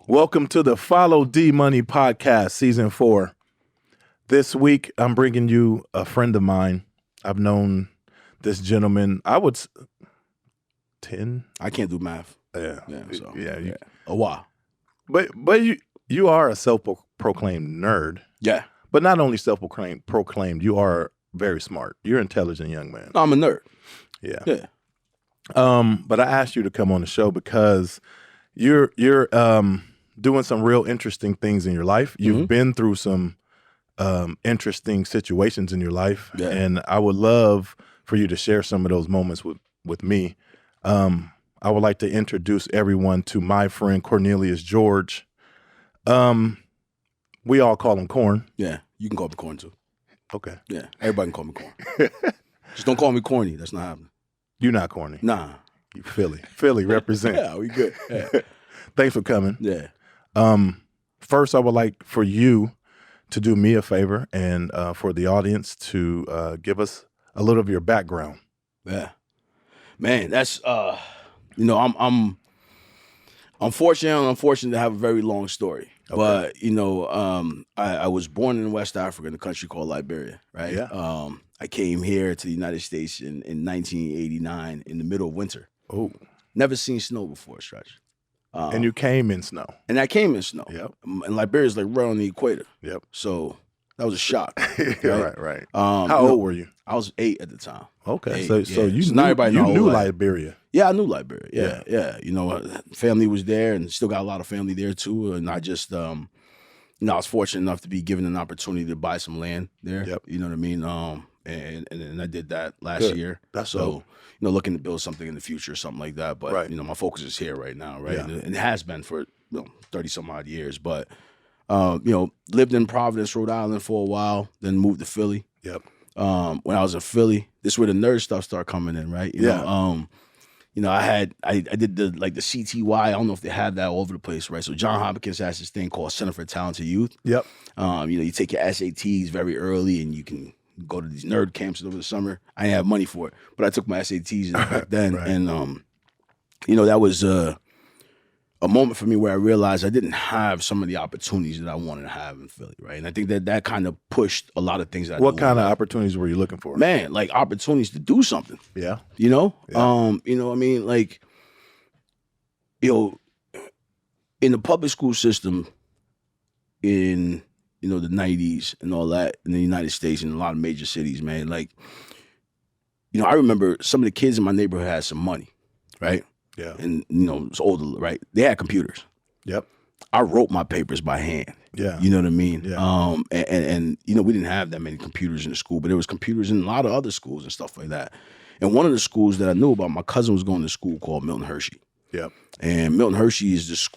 Welcome to the Follow D Money podcast, season 4. This week, I'm bringing you a friend of mine. I've known this gentleman, 10. I can't do math. Yeah. A while. But you are a self-proclaimed nerd. Yeah. But not only self-proclaimed, you are very smart. You're an intelligent young man. I'm a nerd. Yeah. Yeah. But I asked you to come on the show because you're doing some real interesting things in your life. You've been through some interesting situations in your life, and I would love for you to share some of those moments with me. I would like to introduce everyone to my friend Cornelius George. We all call him Corn. Yeah. You can call me Corn too. Okay. Yeah. Everybody can call me Corn. Just don't call me corny. That's not happening. You're not corny. Nah. You Philly represent. Yeah, we good. Yeah. Thanks for coming. Yeah. First, I would like for you to do me a favor and for the audience to give us a little of your background. Yeah. Man, that's I'm unfortunate to have a very long story. Okay. But I was born in West Africa in a country called Liberia, right? Yeah. I came here to the United States in 1989 in the middle of winter. Oh. Never seen snow before, Stretch. And you came in snow. And I came in snow. Yep. And Liberia's like right on the equator. Yep. So that was a shock. Right. How old were you? I was 8 at the time. Okay. 8, So you not everybody knew know, Liberia. Yeah, I knew Liberia. Yeah. Family was there and still got a lot of family there too. And I just, I was fortunate enough to be given an opportunity to buy some land there. Yep. You know what I mean? And I did that last year. That's so, dope. Looking to build something in the future or something like that. But, Right. my focus is here right now, right? Yeah. And it has been for 30 some odd years. But, lived in Providence, Rhode Island for a while, then moved to Philly. Yep. When I was in Philly, this is where the nerd stuff started coming in, right? I did the CTY. I don't know if they have that all over the place, right? So John Hopkins has this thing called Center for Talented Youth. Yep. You take your SATs very early and you can go to these nerd camps over the summer. I didn't have money for it, but I took my SATs back then. Right. And, that was a moment for me where I realized I didn't have some of the opportunities that I wanted to have in Philly, right? And I think that kind of pushed a lot of things that What kind of opportunities were you looking for? Man, like opportunities to do something. Yeah. Yeah. Yeah. In the public school system in, the 90s and all that in the United States and a lot of major cities, man, I remember some of the kids in my neighborhood had some money, right? Yeah. And, it's older, right? They had computers. Yep. I wrote my papers by hand. Yeah. You know what I mean? Yeah. And we didn't have that many computers in the school, but there was computers in a lot of other schools and stuff like that. And one of the schools that I knew about, my cousin was going to school called Milton Hershey. Yep. And Milton Hershey is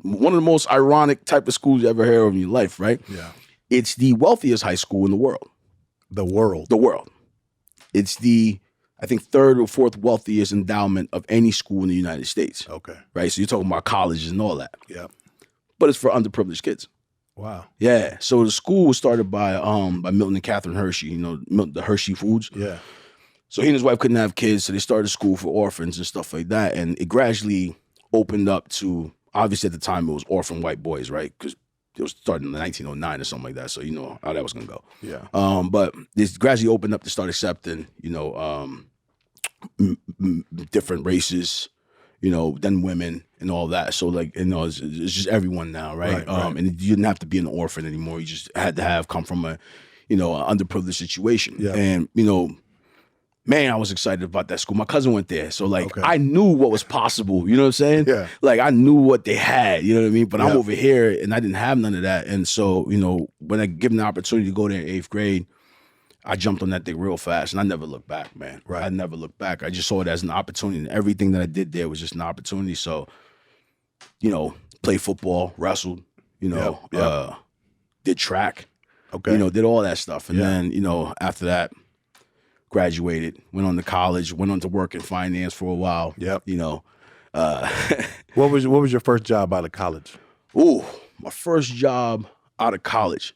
one of the most ironic type of schools you ever heard of in your life, right? Yeah. It's the wealthiest high school in the world. The world. It's the, I think, 3rd or 4th wealthiest endowment of any school in the United States. Okay. Right? So you're talking about colleges and all that. Yep. But it's for underprivileged kids. Wow. Yeah. So the school was started by Milton and Catherine Hershey, the Hershey Foods. Yeah. So he and his wife couldn't have kids, so they started a school for orphans and stuff like that. And it gradually opened up to, obviously at the time it was orphan white boys, right? Because it was started in 1909 or something like that. So you know how that was going to go. Yeah. But this gradually opened up to start accepting, different races, then women and all that. So it's just everyone now, right? Right. And you didn't have to be an orphan anymore. You just had to come from an underprivileged situation. Yeah. And, man, I was excited about that school. My cousin went there. So Okay. I knew what was possible. You know what I'm saying? Yeah. I knew what they had, you know what I mean? But Yeah. I'm over here and I didn't have none of that. And so, when I given the opportunity to go there in 8th grade, I jumped on that thing real fast and I never looked back, man. Right. I never looked back. I just saw it as an opportunity and everything that I did there was just an opportunity. So, played football, wrestled, Yep. did track, Okay. did all that stuff. And Yeah. then, after that, graduated, went on to college, went on to work in finance for a while. Yep. What What was your first job out of college? my first job out of college.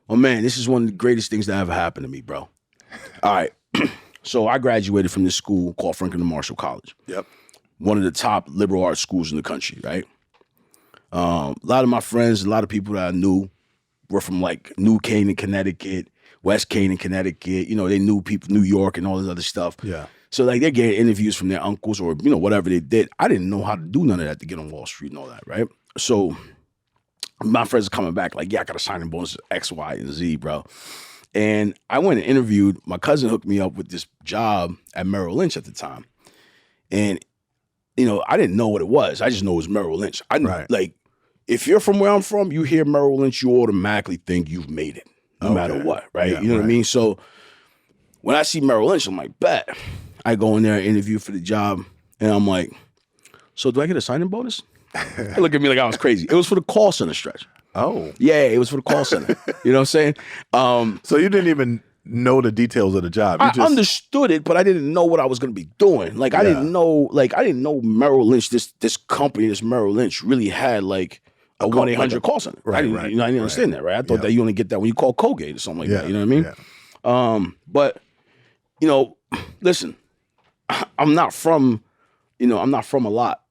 Oh man, this is one of the greatest things that ever happened to me, bro. All right. So I graduated from this school called Franklin and Marshall College. Yep. One of the top liberal arts schools in the country, right? A lot of my friends, a lot of people that I knew were from like New Canaan, Connecticut, West Canaan, Connecticut. You know, they knew people, New York and all this other stuff. Yeah. So like they're getting interviews from their uncles or, you know, whatever they did. I didn't know how to do none of that to get on Wall Street and all that, right? So my friends are coming back like, yeah, I got a signing bonus X, Y, and Z, bro. And I went and interviewed. My cousin hooked me up with this job at Merrill Lynch at the time. And, you know, I didn't know what it was. I just know it was Merrill Lynch. Like, if you're from where I'm from, you hear Merrill Lynch, you automatically think you've made it, no matter what, right? Yeah, you know what I mean? So when I see Merrill Lynch, I'm like, bet. I go in there and interview for the job, and I'm like, so do I get a signing bonus? They look at me like I was crazy. It was for the call center stretch. Oh. Yeah, it was for the call center. You know what I'm saying? So you didn't even know the details of the job. I understood it, but I didn't know what I was going to be doing. Like, I didn't know Merrill Lynch, this company, this Merrill Lynch really had like a 1-800 call center. Right, I didn't understand that, right? I thought that you only get that when you call Colgate or something like that. You know what I mean? But, you know, listen, I'm not from a lot.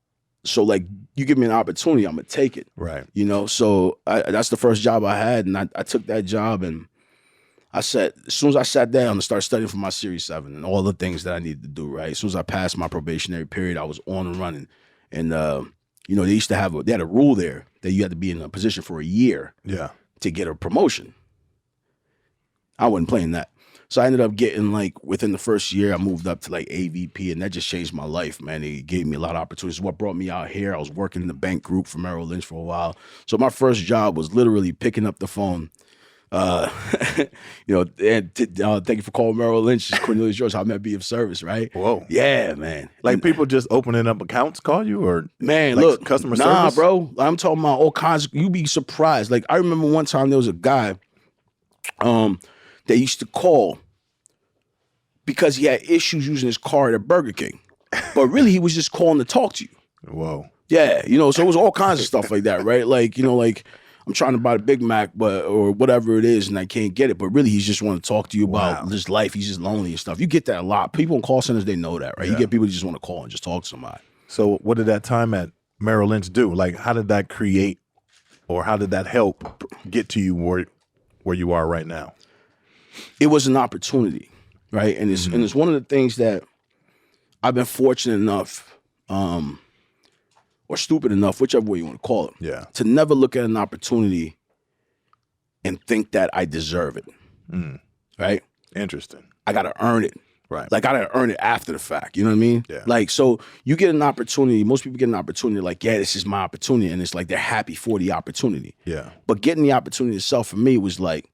So like, you give me an opportunity, I'm gonna take it. Right. You know, so that's the first job I had, and I took that job, and I said, as soon as I sat down to start studying for my Series 7 and all the things that I needed to do, right? As soon as I passed my probationary period, I was on and running. And you know, they had a rule there that you had to be in a position for a year to get a promotion. I wasn't playing that. So I ended up getting, like, within the first year, I moved up to like AVP, and that just changed my life, man. It gave me a lot of opportunities. What brought me out here, I was working in the bank group for Merrill Lynch for a while. So my first job was literally picking up the phone. You know, and thank you for calling Merrill Lynch. It's Cornelius George. How may I be of service, right? Whoa. Yeah, man. Like, people just opening up accounts call you, or man, like look, customer service? Nah, bro. I'm talking about all kinds. You'd be surprised. Like, I remember one time there was a guy that used to call because he had issues using his car at Burger King. But really, he was just calling to talk to you. Whoa. Yeah, you know, so it was all kinds of stuff like that, right? Like, you know, like, I'm trying to buy a Big Mac, or whatever it is, and I can't get it. But really, he's just want to talk to you about his life. He's just lonely and stuff. You get that a lot. People in call centers, they know that, right? You get people who just want to call and just talk to somebody. So what did that time at Merrill Lynch do? Like, how did that create, or how did that help get to you where you are right now? It was an opportunity, right? And it's one of the things that I've been fortunate enough, or stupid enough, whichever way you want to call it, to never look at an opportunity and think that I deserve it, right? Interesting. I got to earn it. Right. Like, I got to earn it after the fact. You know what I mean? Yeah. Like, so you get an opportunity. Most people get an opportunity like, yeah, this is my opportunity. And it's like they're happy for the opportunity. Yeah. But getting the opportunity itself for me was like,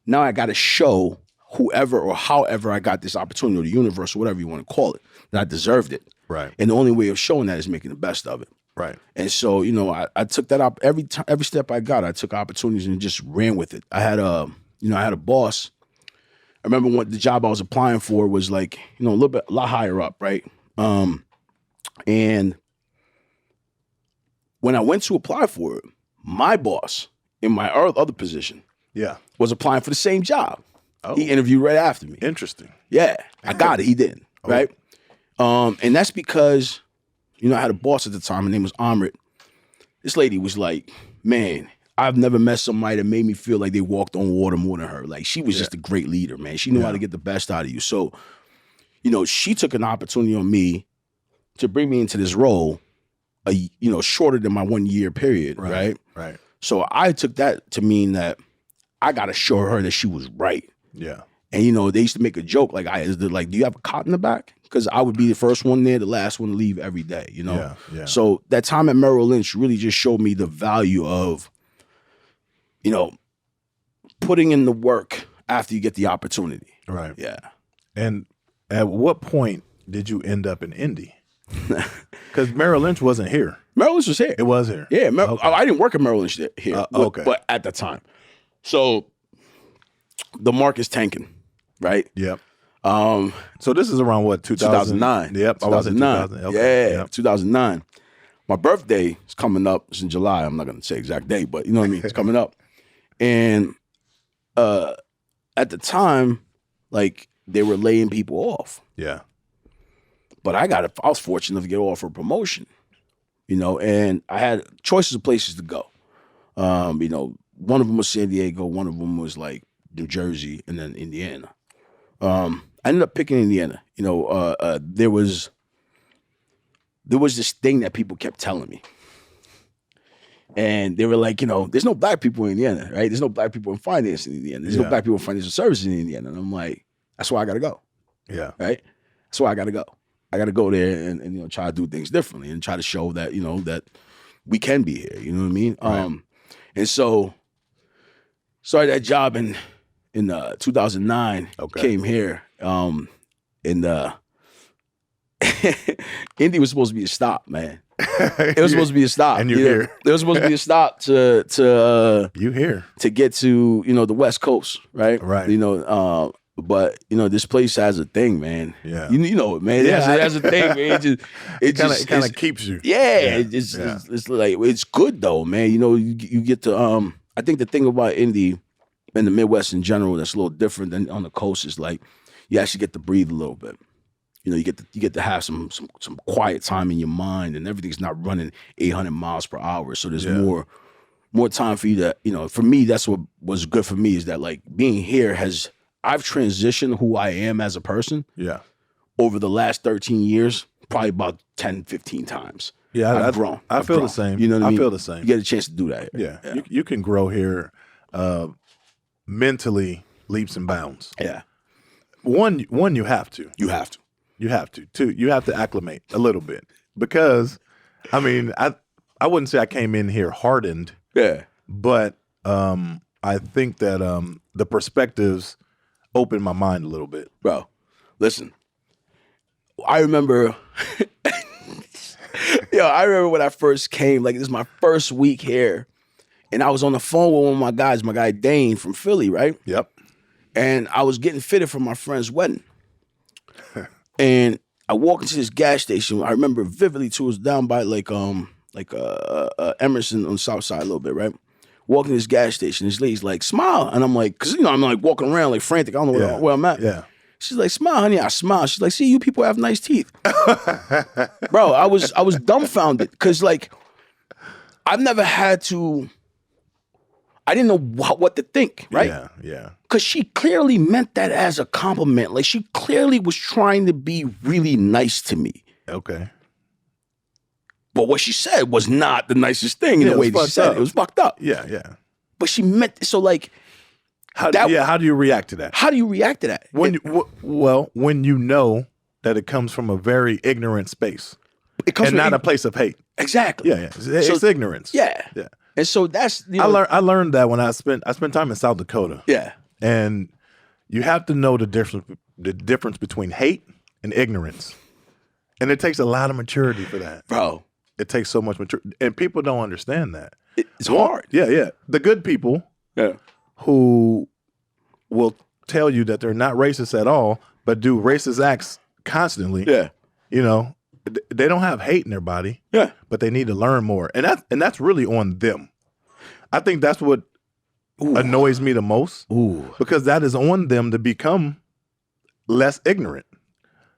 now I got to show whoever or however I got this opportunity, or the universe, or whatever you want to call it, that I deserved it. Right. And the only way of showing that is making the best of it. Right. And so, you know, I took that up every step I got. I took opportunities and just ran with it. I had a boss. I remember what the job I was applying for was like, you know, a lot higher up, right? And when I went to apply for it, my boss in my other position, was applying for the same job. Oh. He interviewed right after me. Interesting. Yeah, I got it. He didn't, right? And that's because, you know, I had a boss at the time. Her name was Amrit. This lady was like, man, I've never met somebody that made me feel like they walked on water more than her. Like, she was just a great leader, man. She knew how to get the best out of you. So, you know, she took an opportunity on me to bring me into this role, shorter than my 1 year period, right? Right. So I took that to mean that I got to show her that she was right. Yeah. And, you know, they used to make a joke like, do you have a cot in the back? Because I would be the first one there, the last one to leave every day, you know? Yeah. So that time at Merrill Lynch really just showed me the value of, you know, putting in the work after you get the opportunity. Right. Yeah. And at what point did you end up in Indy? Because Merrill Lynch wasn't here. Merrill Lynch was here. It was here. Yeah. I didn't work at Merrill Lynch here. Okay. But at the time. So the market's tanking, right? Yep. So this is around what, 2009. Yep. 2009. Okay. Yeah, 2009. My birthday is coming up. It's in July. I'm not going to say exact date, but you know what I mean? It's coming up. And at the time, like, they were laying people off. Yeah. But I was fortunate enough to get offered a promotion. you know, and I had choices of places to go. You know, one of them was San Diego, one of them was like New Jersey, and then Indiana. I ended up picking Indiana. You know, there was this thing that people kept telling me. And they were like, you know, there's no black people in Indiana, right? There's no black people in finance in Indiana. There's no black people in financial services in Indiana. And I'm like, that's why I got to go. Yeah. Right? That's why I got to go. I got to go there and, you know, try to do things differently and try to show that, you know, that we can be here. You know what I mean? Right. And so started that job in 2009. Okay. Came here. And Indy was supposed to be a stop, man. It was supposed to be a stop. And you're here. It was supposed to be a stop to you here to get to, you know, the West Coast, right? Right. You know, but you know, this place has a thing, man. Yeah. You know it, man. Yeah. It has a thing, man. It kind of keeps you. Yeah. It's like, it's good though, man. You know, you get to I think the thing about Indy and the Midwest in general that's a little different than on the coast is like you actually get to breathe a little bit. You know, you get to have some quiet time in your mind, and everything's not running 800 miles per hour. So there's more time for you to, you know. For me, that's what was good for me is that like being here I've transitioned who I am as a person. Yeah. Over the last 13 years, probably about 10, 15 times. Yeah, I've grown. I feel the same. You know what I mean? I feel the same. You get a chance to do that. Yeah. You can grow here mentally leaps and bounds. Yeah. One, you have to. You have to. You have to. Two, you have to acclimate a little bit because, I mean, I wouldn't say I came in here hardened. Yeah. But I think that the perspectives opened my mind a little bit. Bro, listen. I remember, I remember when I first came. Like this is my first week here, and I was on the phone with one of my guys, my guy Dane from Philly, right? Yep. And I was getting fitted for my friend's wedding. And I walk into this gas station. I remember vividly too. It was down by like Emerson on the south side a little bit, right? Walking to this gas station. This lady's like, smile. And I'm like, because, you know, I'm like walking around like frantic. I don't know where I'm at. Yeah. She's like, smile, honey. I smile. She's like, see, you people have nice teeth. Bro, I was dumbfounded because like I've never had to, I didn't know what to think, right? Yeah, yeah. Because she clearly meant that as a compliment. Like she clearly was trying to be really nice to me. Okay. But what she said was not the nicest thing in the way that she said it. It was fucked up. Yeah, yeah. But she meant, so like. How do you react to that? How do you react to that? When you know that it comes from a very ignorant space. It comes and not a place of hate. Exactly. Yeah, yeah. It's ignorance. Yeah. Yeah. And so that's, you know, I learned that when I spent time in South Dakota. Yeah. And you have to know the difference between hate and ignorance. And it takes a lot of maturity for that. Bro. It takes so much maturity. And people don't understand that. It's hard. Yeah, yeah. The good people who will tell you that they're not racist at all, but do racist acts constantly. Yeah. You know, they don't have hate in their body. Yeah. But they need to learn more. And that's really on them. I think that's what annoys me the most. Because that is on them to become less ignorant.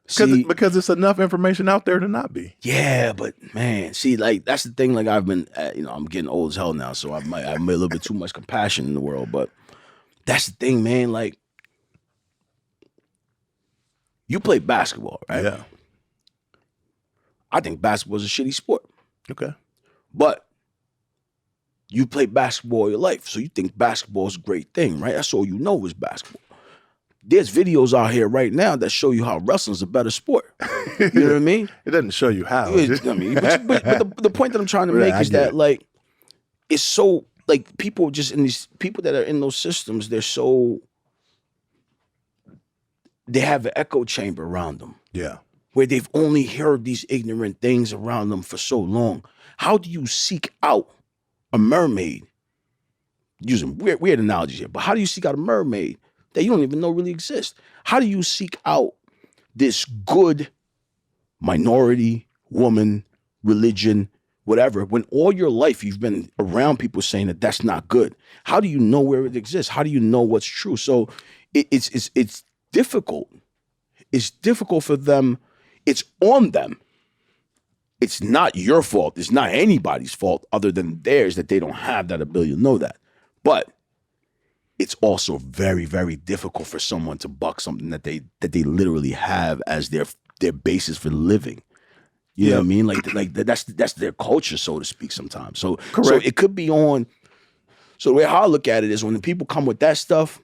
Because it's enough information out there to not be. Yeah, but man, see, like that's the thing. Like I've been, you know, I'm getting old as hell now, so I might have a little bit too much compassion in the world. But that's the thing, man. Like you play basketball, right? Yeah. I think basketball is a shitty sport. Okay. But you play basketball your life, so you think basketball is a great thing, right? That's all you know is basketball. There's videos out here right now that show you how wrestling's a better sport. You know what I mean? It doesn't show you how. I mean, but the point that I'm trying to make is that like it's so like people just in these people that are in those systems, they have an echo chamber around them. Yeah. Where they've only heard these ignorant things around them for so long. How do you seek out a mermaid? Using weird analogies here, but how do you seek out a mermaid that you don't even know really exists? How do you seek out this good minority, woman, religion, whatever, when all your life you've been around people saying that that's not good? How do you know where it exists? How do you know what's true? So it's difficult. It's difficult for them. It's on them. it's not your fault. It's not anybody's fault other than theirs that they don't have that ability to know that. But it's also very, very difficult for someone to buck something that they literally have as their basis for living. You know what I mean? Like that's their culture, so to speak, sometimes. So it could be on. So the way how I look at it is when the people come with that stuff,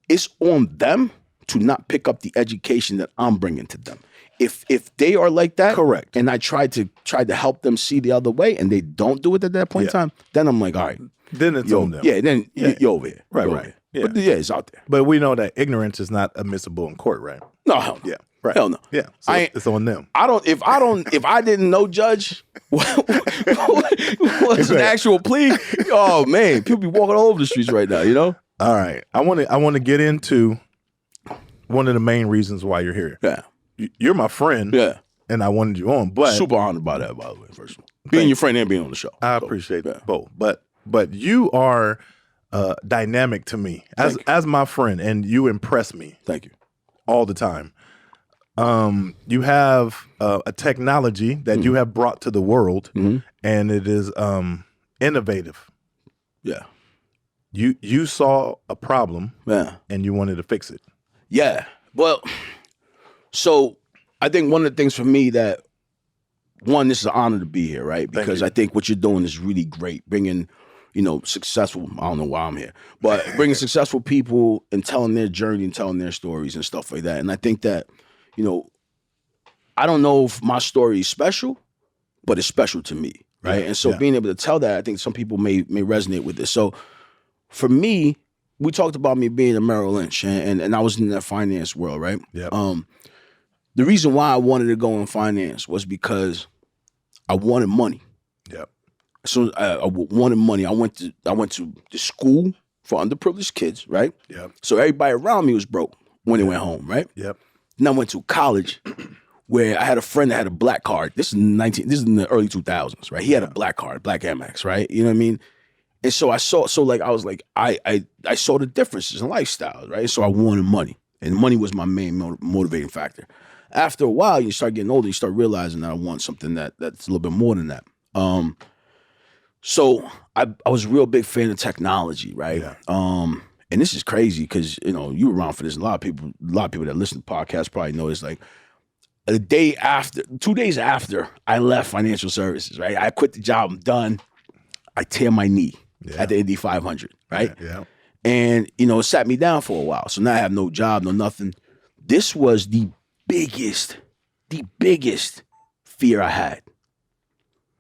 it's on them to not pick up the education that I'm bringing to them. If they are like that, correct, and I try to help them see the other way, and they don't do it at that point in time, then I'm like, all right, then it's on them. Yeah, then you're over here, right. Yeah. But it's out there. But we know that ignorance is not admissible in court, right? No, hell no. Yeah, right. Hell no. Yeah, so it's on them. If I didn't know Judge what's an actual plea, oh man, people be walking all over the streets right now, you know? All right. I want to get into one of the main reasons why you're here. Yeah. You're my friend. Yeah. And I wanted you on, but super honored by that, by the way, first of all. Being your friend and being on the show. I appreciate both. But you are dynamic to me as my friend, and you impress me. Thank you. All the time. You have a technology that you have brought to the world, and it is innovative. Yeah. You saw a problem, and you wanted to fix it. Yeah. Well, so I think one of the things for me that, one, this is an honor to be here, right? Because I think what you're doing is really great, bringing, successful, I don't know why I'm here, but bringing successful people and telling their journey and telling their stories and stuff like that. And I think that, I don't know if my story is special, but it's special to me, right? And so being able to tell that, I think some people may resonate with this. So for me, we talked about me being a Merrill Lynch, and I was in that finance world, right? Yeah. The reason why I wanted to go in finance was because I wanted money. Yep. So I wanted money. I went to the school for underprivileged kids, right? Yep. So everybody around me was broke when they went home, right? Yep. Then I went to college where I had a friend that had a black card. This is in the early 2000s, right? He had a black card, black Amex, right? You know what I mean? And so I saw the differences in lifestyles, right? So I wanted money, and money was my main motivating factor. After a while, you start getting older, you start realizing that I want something that's a little bit more than that. So I was a real big fan of technology, right? Yeah. And this is crazy because you were around for this. A lot of people that listen to podcasts probably know this. Like 2 days after I left financial services, right? I quit the job. I'm done. I tear my knee at the Indy 500, right? Yeah. And it sat me down for a while. So now I have no job, no nothing. This was the biggest fear I had,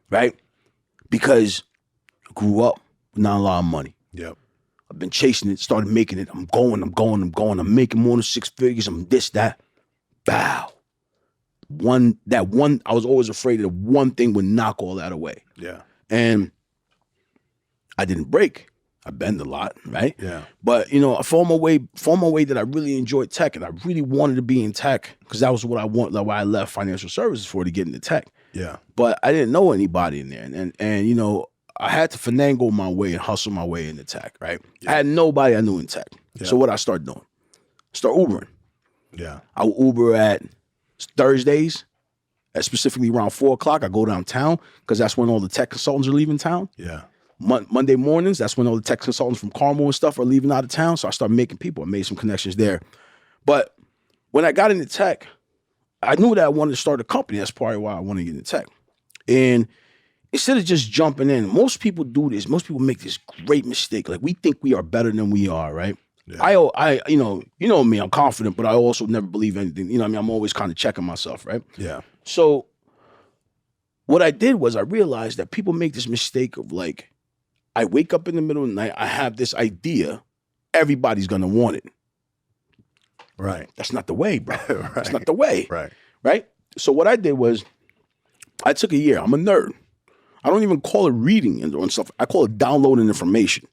right? Because I grew up with not a lot of money. Yep. I've been chasing it, started making it. I'm going. I'm making more than 6 figures. I'm this, that. Bow. I was always afraid that one thing would knock all that away. Yeah. And I didn't break. I bend a lot, right? Yeah. But I found my way that I really enjoyed tech, and I really wanted to be in tech because that was what I want. Like why I left financial services for, to get into tech. Yeah. But I didn't know anybody in there, and I had to finagle my way and hustle my way into tech, right? Yeah. I had nobody I knew in tech. Yeah. So what I started doing? Start Ubering. Yeah. I would Uber at Thursdays, specifically around 4:00. I go downtown because that's when all the tech consultants are leaving town. Yeah. Monday mornings, that's when all the tech consultants from Carmel and stuff are leaving out of town. So I started making people. I made some connections there. But when I got into tech, I knew that I wanted to start a company. That's probably why I wanted to get into tech. And instead of just jumping in, most people do this. Most people make this great mistake. Like we think we are better than we are, right? Yeah. I me, I'm confident, but I also never believe anything. I'm always kind of checking myself, right? Yeah. So what I did was I realized that people make this mistake of like, I wake up in the middle of the night, I have this idea, everybody's gonna want it. Right. That's not the way, bro. Right. That's not the way. Right. So what I did was I took a year. I'm a nerd. I don't even call it reading and stuff. I call it downloading information.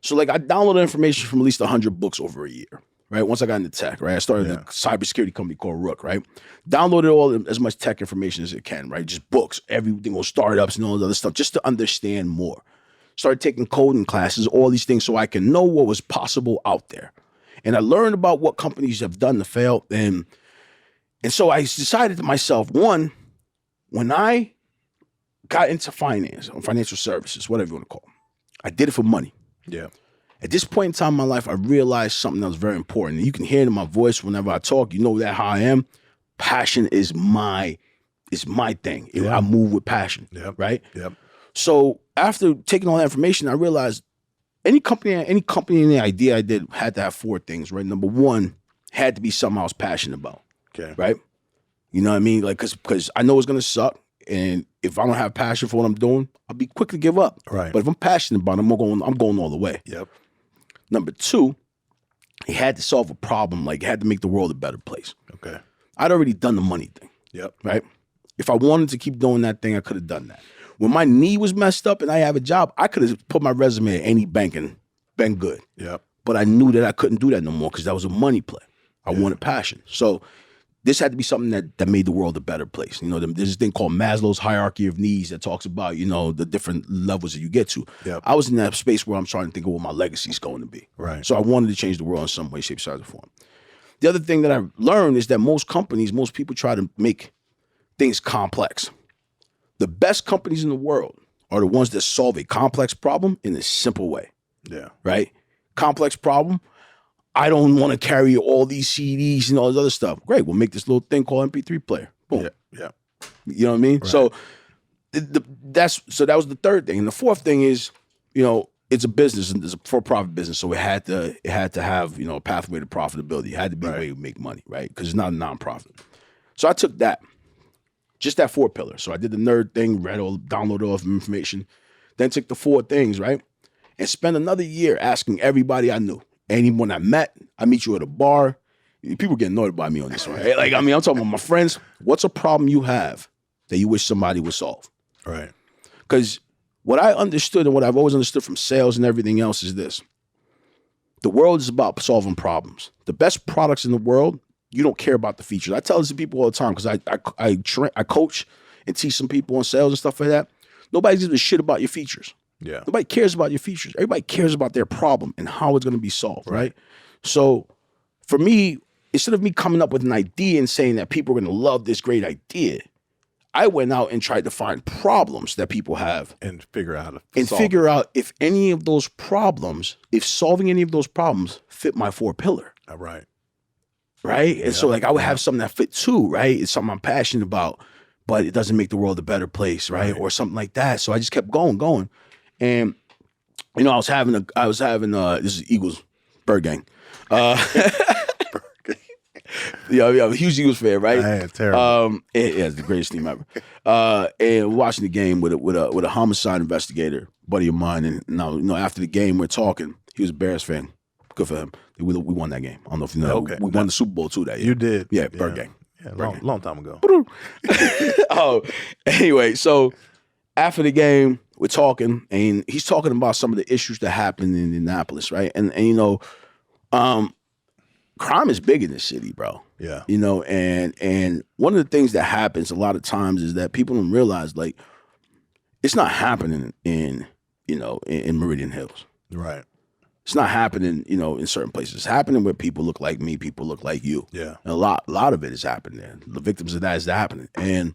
So like I downloaded information from at least 100 books over a year, right? Once I got into tech, right? I started a cybersecurity company called Rook, right? Downloaded all as much tech information as it can, right? Just books, everything on startups and all this other stuff, just to understand more. Started taking coding classes, all these things, so I can know what was possible out there. And I learned about what companies have done to fail. And so I decided to myself, one, when I got into finance or financial services, whatever you want to call them, I did it for money. Yeah. At this point in time in my life, I realized something that was very important. And you can hear it in my voice whenever I talk. You know that how I am. Passion is my thing. I move with passion. Yep. Right? Yep. So after taking all that information, I realized any company, any idea I did had to have 4 things, right? Number 1 had to be something I was passionate about. Okay. Right? You know what I mean? Like, because I know it's gonna suck. And if I don't have passion for what I'm doing, I'll be quick to give up. Right. But if I'm passionate about it, I'm going all the way. Yep. Number 2, it had to solve a problem. Like, it had to make the world a better place. Okay. I'd already done the money thing. Yep. Right? If I wanted to keep doing that thing, I could have done that. When my knee was messed up and I have a job, I could have put my resume at any bank and been good. Yep. But I knew that I couldn't do that no more because that was a money play. I wanted passion. So this had to be something that made the world a better place. You know, there's this thing called Maslow's hierarchy of needs that talks about, you know, the different levels that you get to. Yep. I was in that space where I'm trying to think of what my legacy is going to be. Right. So I wanted to change the world in some way, shape, size, or form. The other thing that I learned is that most people try to make things complex. The best companies in the world are the ones that solve a complex problem in a simple way. Yeah. Right? Complex problem. I don't want to carry all these CDs and all this other stuff. Great, we'll make this little thing called MP3 player. Boom. Yeah. Yeah. You know what I mean? Right. So that was the third thing. And the fourth thing is, you know, it's a business and it's a for-profit business. So it had to have, you know, a pathway to profitability. It had to be a way to make money, right? Because it's not a nonprofit. So I took that, just that 4 pillars. So I did the nerd thing, downloaded all of the information, then took the 4 things, right? And spent another year asking everybody I knew. Anyone I met, I meet you at a bar. People get annoyed by me on this one. Right? Like, I mean, I'm talking about my friends. What's a problem you have that you wish somebody would solve? Right. Because what I understood and what I've always understood from sales and everything else is this. The world is about solving problems. The best products in the world, you don't care about the features. I tell this to people all the time because I coach and teach some people on sales and stuff like that. Nobody gives a shit about your features. Yeah. Nobody cares about your features. Everybody cares about their problem and how it's going to be solved, right? So for me, instead of me coming up with an idea and saying that people are going to love this great idea, I went out and tried to find problems that people have and figure out if any of those problems, if solving any of those problems fit my 4 pillar. Right. Right? And so like I would have something that fit too, right? It's something I'm passionate about, but it doesn't make the world a better place, right? Or something like that. So I just kept going. And you know, I was having this is Eagles Bird Gang. Yeah, I'm a huge Eagles fan, right? Man, terrible. It's the greatest team ever. And watching the game with a homicide investigator, buddy of mine, and now, you know, after the game we're talking. He was a Bears fan. Good for him. We won that game. I don't know if you know. Okay. We won the Super Bowl too that year. You did. Yeah, Bird Gang. Yeah, long time ago. Anyway, so after the game, we're talking, and he's talking about some of the issues that happened in Indianapolis, right? And you know, crime is big in this city, bro. Yeah. You know, and one of the things that happens a lot of times is that people don't realize, like, it's not happening in Meridian Hills. Right. It's not happening, you know, in certain places. It's happening where people look like me, people look like you. Yeah. And a lot of it is happening there. The victims of that is happening. And,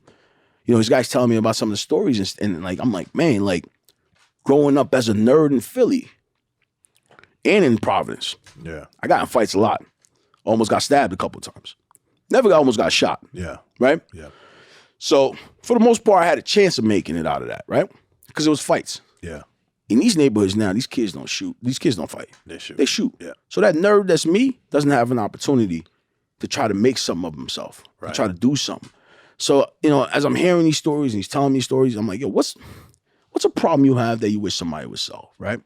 you know, these guys telling me about some of the stories and like, I'm like, man, like growing up as a nerd in Philly and in Providence. Yeah. I got in fights a lot. Almost got stabbed a couple of times. Almost got shot. Yeah. Right? Yeah. So for the most part, I had a chance of making it out of that, right? Because it was fights. Yeah. In these neighborhoods now, these kids don't shoot. These kids don't fight. They shoot. They shoot. Yeah. So that nerd that's me doesn't have an opportunity to try to make something of himself, to try to do something. So, you know, as I'm hearing these stories and he's telling me stories, I'm like, yo, what's a problem you have that you wish somebody would solve, right?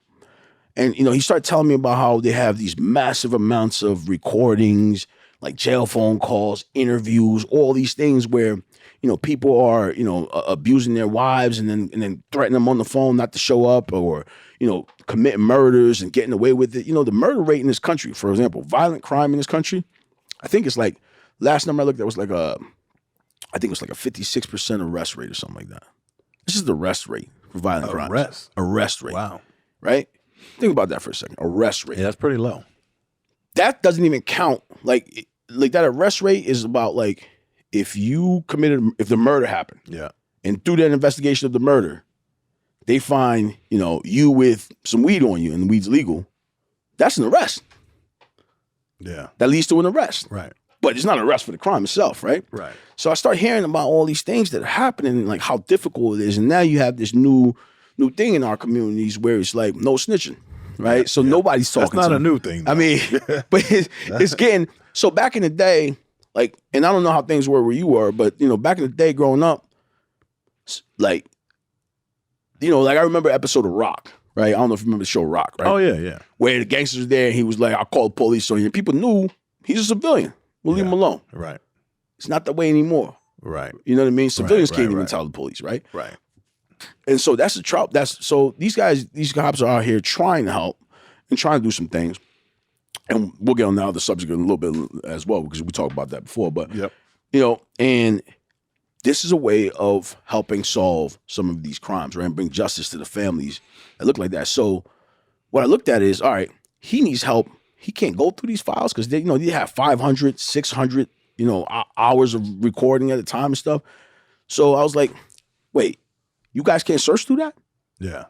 And, you know, he started telling me about how they have these massive amounts of recordings, like jail phone calls, interviews, all these things where, you know, people are, you know, abusing their wives and then threatening them on the phone not to show up, or, you know, committing murders and getting away with it. You know, the murder rate in this country, for example, violent crime in this country, I think it's like, last number I looked at was like I think it was like a 56% arrest rate or something like that. This is the arrest rate for violent crimes. Arrest rate. Wow. Right? Think about that for a second. Arrest rate. Yeah, that's pretty low. That doesn't even count. Like that arrest rate is about like, if the murder happened. Yeah. And through that investigation of the murder, they find, you with some weed on you and the weed's legal. That's an arrest. Yeah. That leads to an arrest. Right. But it's not an arrest for the crime itself, right? Right. So I start hearing about all these things that are happening and like how difficult it is. And now you have this new thing in our communities where it's like no snitching, right? Yeah, so nobody's talking. That's not a new thing, though. I mean, but it's getting, so back in the day, like, and I don't know how things were where you were, but, back in the day growing up, like, like I remember an episode of Rock, right? I don't know if you remember the show Rock, right? Oh, yeah, yeah. Where the gangsters were there and he was like, I'll call the police on you. And people knew he's a civilian. We'll leave him alone. Right. It's not that way anymore. Right. You know what I mean? Civilians can't even tell the police, right? Right. And so that's the trouble. So these cops are out here trying to help and trying to do some things. And we'll get on now the subject in a little bit as well, because we talked about that before. But, and this is a way of helping solve some of these crimes, right? And bring justice to the families that look like that. So what I looked at is, all right, he needs help. He can't go through these files because they have 500, 600, hours of recording at a time and stuff. So I was like, wait, you guys can't search through that? Yeah.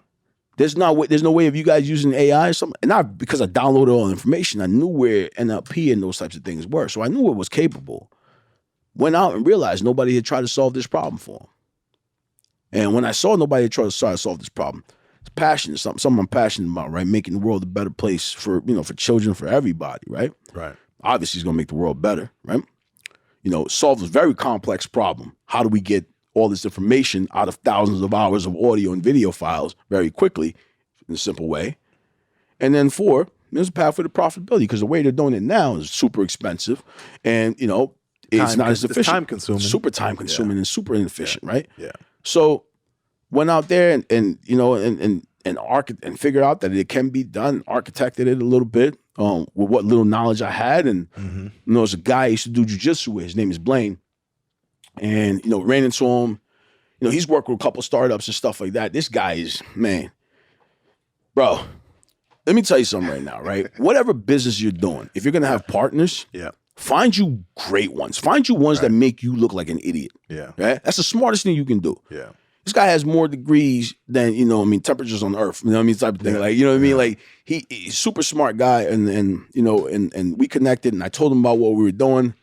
There's no way of you guys using AI or something. And not because I downloaded all the information. I knew where NLP and those types of things were. So I knew it was capable. Went out and realized nobody had tried to solve this problem for him. And when I saw nobody had tried to solve this problem, it's passion. It's something I'm passionate about, right? Making the world a better place for children, for everybody, right? Right. Obviously, it's going to make the world better, right? Solve a very complex problem. How do we get all this information out of thousands of hours of audio and video files very quickly in a simple way? And then 4, there's a path for the profitability, because the way they're doing it now is super expensive and, it's not as efficient. It's time consuming. Super time consuming and super inefficient, right? Yeah. So went out there and figured out that it can be done, architected it a little bit with what little knowledge I had. And there's a guy I used to do jujitsu with. His name is Blaine. And, ran into him. He's worked with a couple startups and stuff like that. This guy is, man, bro, let me tell you something right now, right? Whatever business you're doing, if you're going to have partners, find you great ones. Find you ones that make you look like an idiot. Yeah. Right? That's the smartest thing you can do. Yeah. This guy has more degrees than, temperatures on Earth. Type of thing. Like, what I mean? Like, he's super smart guy, and we connected, and I told him about what we were doing.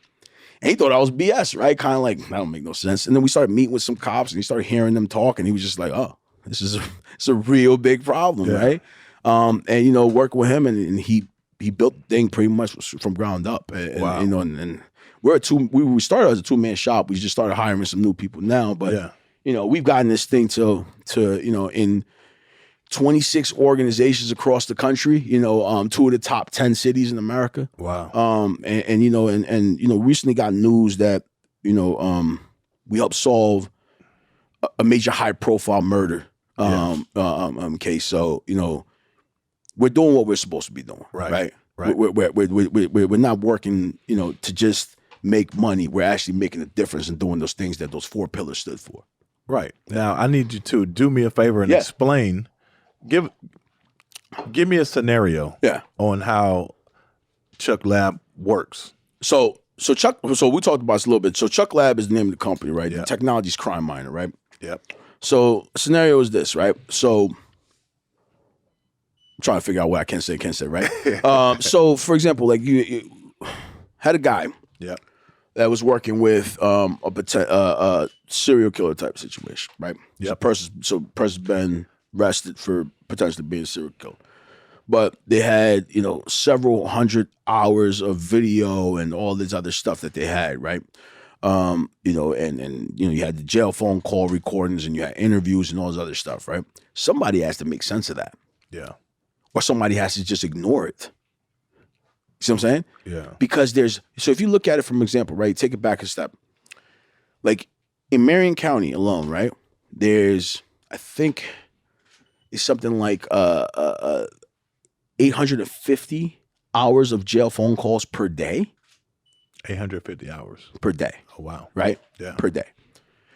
And he thought I was BS, right? Kind of like, that don't make no sense. And then we started meeting with some cops, and he started hearing them talk, and he was just like, oh, it's a real big problem, right? And, working with him, and he built the thing pretty much from ground up. And, wow. And we started as a 2-man shop. We just started hiring some new people now, but we've gotten this thing to in 26 organizations across the country, 2 of the top 10 cities in America. Wow. And recently got news that, we helped solve a major high profile murder case. So, we're doing what we're supposed to be doing. Right. We're not working, to just make money. We're actually making a difference and doing those things that those 4 pillars stood for. Right. Now, I need you to do me a favor and explain. Give me a scenario on how Chuqlab works. So we talked about this a little bit. So Chuqlab is the name of the company, right? The technology's Crime Miner, right? Yep. So scenario is this, right? So I'm trying to figure out what I can say, right? So for example, like you had a guy that was working with a serial killer type situation, right? Yep. Person's been arrested for potentially being a serial killer. But they had, several hundred hours of video and all this other stuff that they had, right? And you had the jail phone call recordings and you had interviews and all this other stuff, right? Somebody has to make sense of that. Yeah. Or somebody has to just ignore it. You see what I'm saying? Yeah. Because so if you look at it from example, right? Take it back a step. Like in Marion County alone, right? There's, I think it's something like 850 hours of jail phone calls per day. 850 hours. Per day. Oh, wow. Right? Yeah. Per day.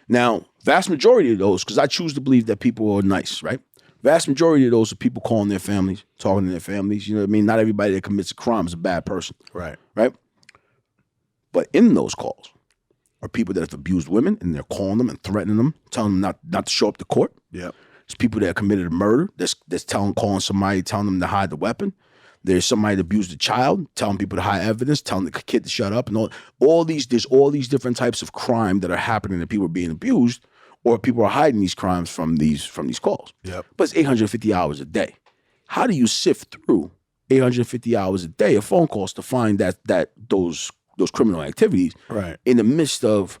Now, vast majority of those, because I choose to believe that people are nice, right? Vast majority of those are people calling their families, talking to their families. You know what I mean? Not everybody that commits a crime is a bad person. Right. Right? But in those calls are people that have abused women, and they're calling them and threatening them, telling them not to show up to court. Yep. There's people that have committed a murder that's calling somebody, telling them to hide the weapon. There's somebody that abused a child, telling people to hide evidence, telling the kid to shut up, and there's all these different types of crime that are happening, that people are being abused, or people are hiding these crimes from these calls. Yep. But it's 850 hours a day. How do you sift through 850 hours a day of phone calls to find those criminal activities in the midst of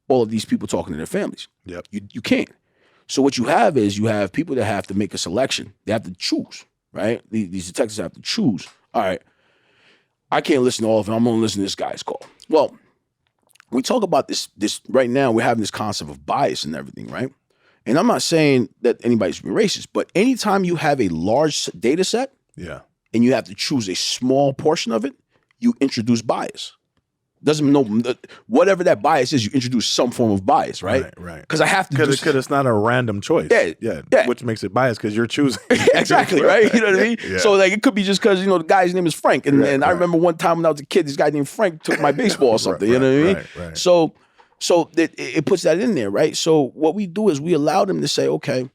all of these people talking to their families? Yep. You can't. So what you have people that have to make a selection. They have to choose, right? These detectives have to choose. All right, I can't listen to all of it. I'm going to listen to this guy's call. Well, we talk about this right now. We're having this concept of bias and everything, right? And I'm not saying that anybody's being racist, but anytime you have a large data set, and you have to choose a small portion of it, you introduce bias. Doesn't know whatever that bias is, you introduce some form of bias, right? Right. Because I have to because it's not a random choice. Yeah. Which makes it biased because you're choosing. Exactly, right? You know what I mean? Yeah. So like it could be just because the guy's name is Frank, and I remember one time when I was a kid, this guy named Frank took my baseball or something. You know what I mean? Right. So it puts that in there, right? So what we do is we allow them to say, okay,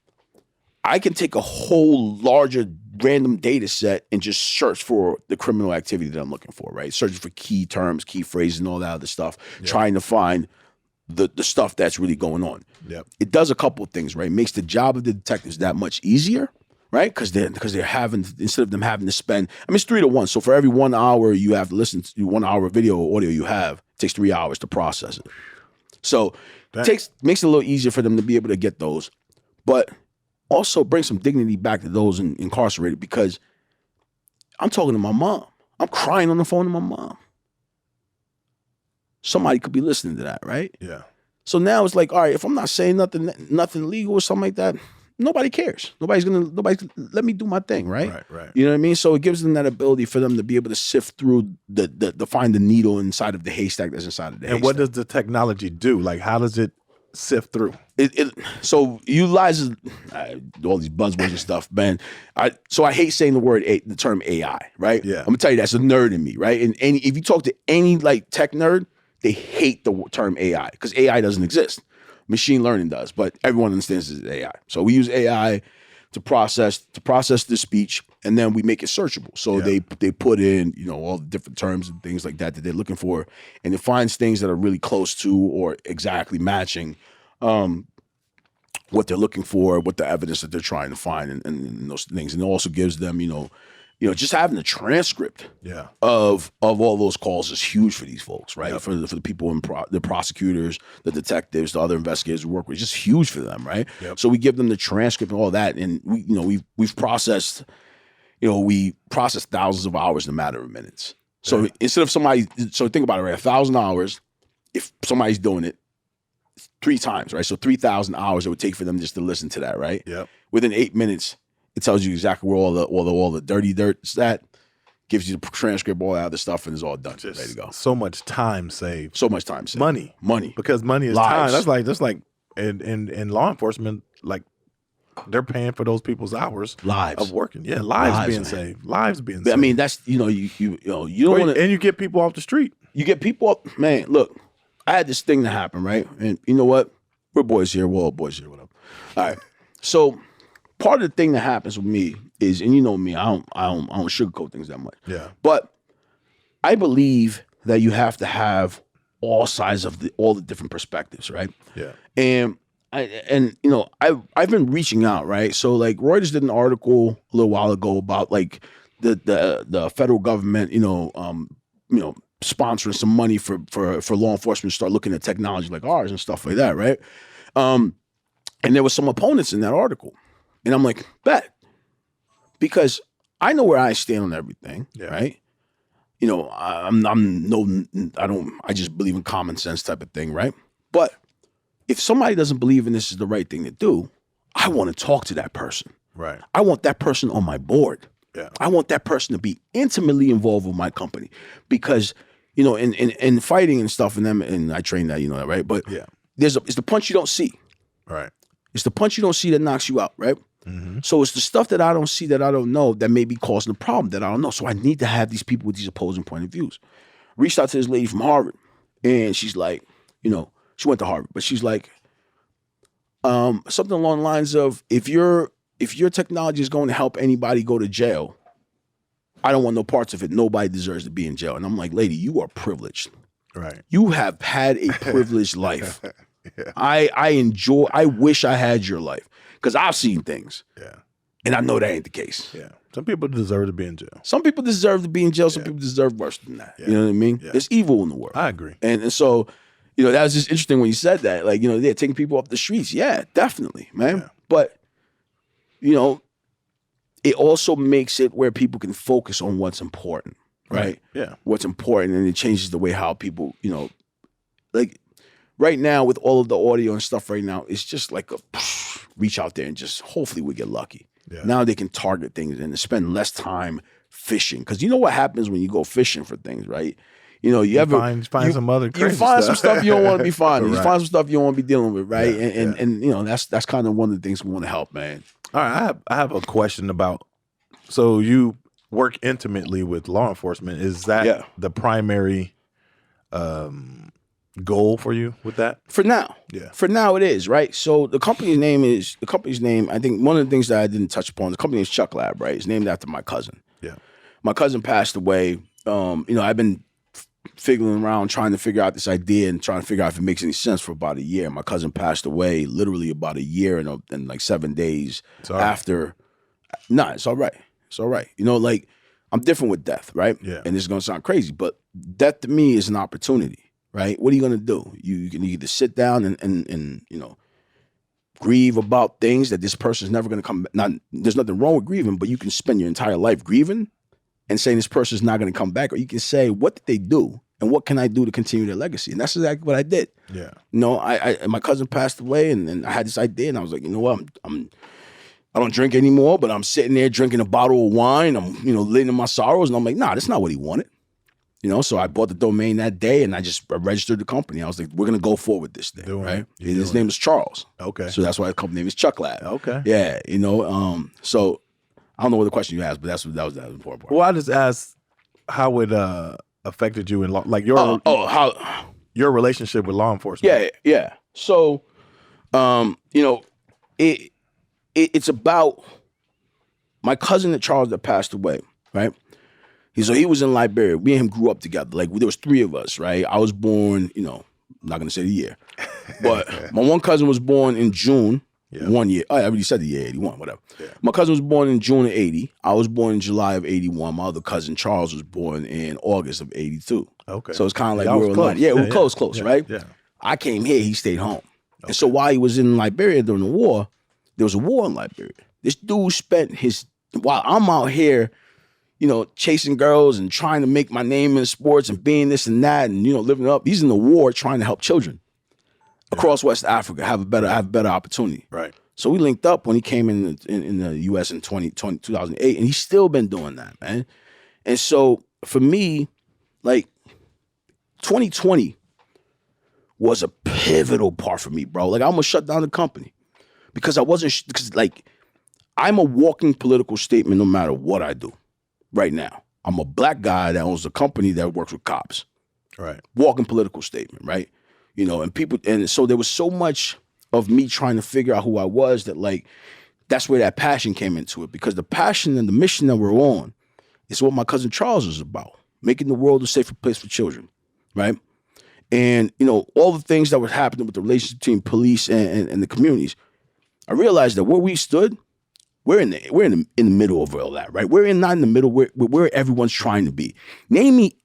I can take a whole larger random data set and just search for the criminal activity that I'm looking for, right? Searching for key terms, key phrases, and all that other stuff, trying to find the stuff that's really going on. Yep. It does a couple of things, right? It makes the job of the detectives that much easier, right? Because they're having, instead of them having to spend, it's 3 to 1. So for every 1 hour you have to listen to 1 hour video or audio you have, it takes 3 hours to process it. So makes it a little easier for them to be able to get those, but also bring some dignity back to those incarcerated, because I'm talking to my mom. I'm crying on the phone to my mom. Somebody could be listening to that, right? Yeah. So now it's like, all right, if I'm not saying nothing legal or something like that, nobody cares. Nobody's let me do my thing, right? Right. You know what I mean? So it gives them that ability for them to be able to sift through to find the needle inside of the haystack that's inside of the haystack. And what does the technology do? Like, how does it sift through? So utilizes all these buzzwords and stuff, man. I hate saying the term AI, right? Yeah. I'm gonna tell you that's a nerd in me, right? And if you talk to any like tech nerd, they hate the term AI because AI doesn't exist. Machine learning does, but everyone understands it's AI. So we use AI to process the speech, and then we make it searchable. So they put in all the different terms and things like that they're looking for, and it finds things that are really close to or exactly matching what they're looking for, what the evidence that they're trying to find, and those things. And it also gives them, just having a transcript of all those calls is huge for these folks, right? For the people the prosecutors, the detectives, the other investigators we work with, it's just huge for them, right? So we give them the transcript and all that, and we've processed, we process thousands of hours in a matter of minutes. So instead of so think about it, right? 1,000 hours, if somebody's doing it 3 times, right? So 3,000 hours it would take for them just to listen to that, right? Yep. Within 8 minutes, it tells you exactly where all the dirty dirt's at, gives you the transcript, all that other stuff, and it's all done. Just ready to go. So much time saved. So much time saved. Money. Because money is Lives. time. That's like in law enforcement, like they're paying for those people's hours of working. Yeah, lives being saved. Lives being saved. I mean, that's you don't want to, and you get people off the street. You get people up, man. Look, I had this thing that happened, right? And you know what? We're boys here. We're all boys here. Whatever. All right. So part of the thing that happens with me is, and you know me, I don't sugarcoat things that much. Yeah. But I believe that you have to have all sides of all the different perspectives, right? Yeah. And I've been reaching out, right? So like Reuters did an article a little while ago about like the federal government, sponsoring some money for law enforcement to start looking at technology like ours and stuff like that, right? And there was some opponents in that article. And I'm like, bet. Because I know where I stand on everything, right? I just believe in common sense type of thing, right? But if somebody doesn't believe in this is the right thing to do, I want to talk to that person. Right. I want that person on my board. Yeah. I want that person to be intimately involved with my company because, in fighting and stuff and them, and I train that, that, right? But it's the punch you don't see. Right. It's the punch you don't see that knocks you out, right? Mm-hmm. So it's the stuff that I don't see, that I don't know, that may be causing the problem that I don't know. So I need to have these people with these opposing point of views. Reached out to this lady from Harvard, and she's like, she went to Harvard, but she's like, something along the lines of, if your technology is going to help anybody go to jail, I don't want no parts of it. Nobody deserves to be in jail. And I'm like, lady, you are privileged. Right. You have had a privileged life. Yeah. I wish I had your life, because I've seen things. Yeah. And I know that ain't the case. Yeah. Some people deserve to be in jail. Some people deserve to be in jail. Some people deserve worse than that. Yeah. You know what I mean? Yeah. There's evil in the world. I agree. And so, that was just interesting when you said that. Like, they're taking people off the streets. Yeah, definitely, man. Yeah. But, it also makes it where people can focus on what's important, right? Yeah. What's important, and it changes the way how people, like right now with all of the audio and stuff right now, it's just like reach out there and just hopefully we get lucky. Yeah. Now they can target things and spend less time fishing. Because you know what happens when you go fishing for things, right? You find some other crazy you find stuff. some stuff you don't want to be finding. Right. You find some stuff you don't want to be dealing with, right? Yeah, And that's kind of one of the things we want to help, man. All right, I have a question about. So you work intimately with law enforcement. Is that the primary goal for you with that? For now, For now, it is, right. So the company's name. I think one of the things that I didn't touch upon. The company is Chuqlab, right? It's named after my cousin. Yeah, my cousin passed away. I've been figuring around trying to figure out this idea and trying to figure out if it makes any sense for about a year. My cousin passed away literally about a year and like 7 days after. Nah, it's all right. It's all right. Like I'm different with death, right? Yeah. And this is gonna sound crazy, but death to me is an opportunity, right? What are you gonna do? You can either sit down and grieve about things that this person's never gonna come back. There's nothing wrong with grieving, but you can spend your entire life grieving and saying this person's not gonna come back, or you can say, what did they do? And what can I do to continue their legacy? And that's exactly what I did. Yeah. My cousin passed away, and I had this idea, and I was like, you know what? I don't drink anymore, but I'm sitting there drinking a bottle of wine. I'm, living in my sorrows, and I'm like, nah, that's not what he wanted. So I bought the domain that day, and I registered the company. I was like, we're gonna go forward with this thing, right? His name is Charles. Okay. So that's why the company name is Chuqlab. Okay. Yeah. So I don't know what the question you asked, but that was the important part. Well, I just asked how it affected you in law, like your relationship with law enforcement. Yeah. So, it's about my cousin Charles that passed away, right? He was in Liberia. Me and him grew up together. Like there was 3 of us, right? I was born, I'm not gonna say the year, but my one cousin was born in June. Yeah. 1 year. I already said the year 81, whatever. Yeah. My cousin was born in June of 80. I was born in July of 81. My other cousin Charles was born in August of 82. Okay. So it's kind of like we were close. Yeah, we were close, right? Yeah. I came here, he stayed home. Okay. And so while he was in Liberia during the war, there was a war in Liberia. This dude spent while I'm out here, chasing girls and trying to make my name in sports and being this and that and, living up. He's in the war trying to help children across West Africa have a better opportunity. Right. So we linked up when he came in the U.S. in 2008, and he's still been doing that, man. And so for me, like 2020 was a pivotal part for me, bro. Like I almost shut down the company because I'm a walking political statement no matter what I do right now. I'm a black guy that owns a company that works with cops. Right. Walking political statement, right? And so there was so much of me trying to figure out who I was that like, that's where that passion came into it, because the passion and the mission that we're on is what my cousin Charles is about, making the world a safer place for children, right? And, all the things that were happening with the relationship between police and the communities, I realized that where we stood, we're in the middle of all that, right? Not in the middle where everyone's trying to be. Name me,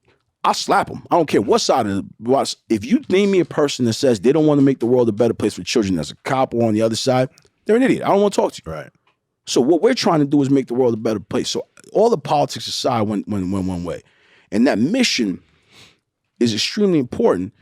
I'll slap them. I don't care what side of the. If you name me a person that says they don't want to make the world a better place for children as a cop or on the other side, they're an idiot. I don't want to talk to you. Right. So what we're trying to do is make the world a better place. So all the politics aside went one way. And that mission is extremely important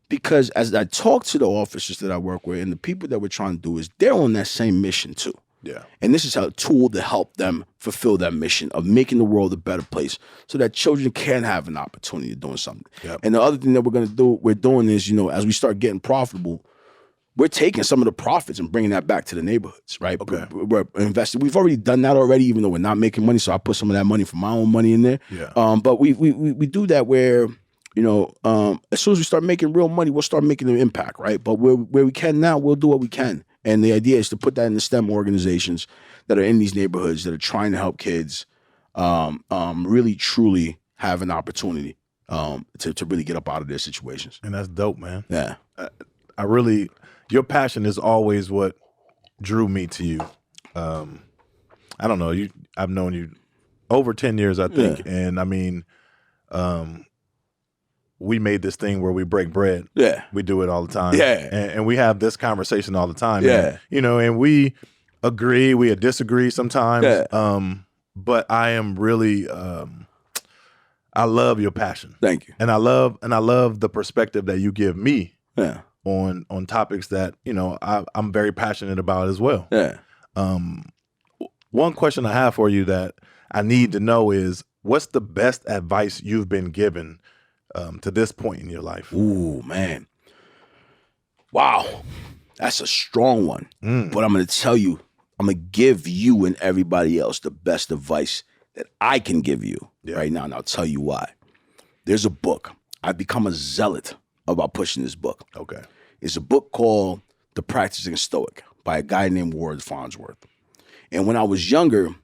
because as I talk to the officers that I work with and the people that we're trying to do is they're on that same mission too. Yeah. And this is a tool to help them fulfill that mission of making the world a better place so that children can have an opportunity of doing something. Yep. And the other thing that we're doing is, as we start getting profitable, we're taking some of the profits and bringing that back to the neighborhoods, right? Okay. We're investing. We've already done that already, even though we're not making money. So I put some of that money from my own money in there. Yeah. But we do that where as soon as we start making real money, we'll start making an impact, right? But where we can now, we'll do what we can. And the idea is to put that in the STEM organizations that are in these neighborhoods that are trying to help kids really, truly have an opportunity to really get up out of their situations. And that's dope, man. Yeah. Your passion is always what drew me to you. I don't know, I've known you over 10 years, I think. Yeah. And I mean, we made this thing where we break bread. Yeah. We do it all the time. Yeah. And we have this conversation all the time. Yeah. And, and we agree, we disagree sometimes. Yeah. But I am really, I love your passion. Thank you. And I love the perspective that you give me. Yeah. On topics that, I'm very passionate about as well. Yeah. One question I have for you that I need to know is, what's the best advice you've been given to this point in your life? Ooh, man. Wow. That's a strong one. But I'm going to tell you, I'm going to give you and everybody else the best advice that I can give you right now. And I'll tell you why. There's a book. I've become a zealot about pushing this book. Okay. It's a book called The Practicing Stoic by a guy named Ward Farnsworth. And when I was younger,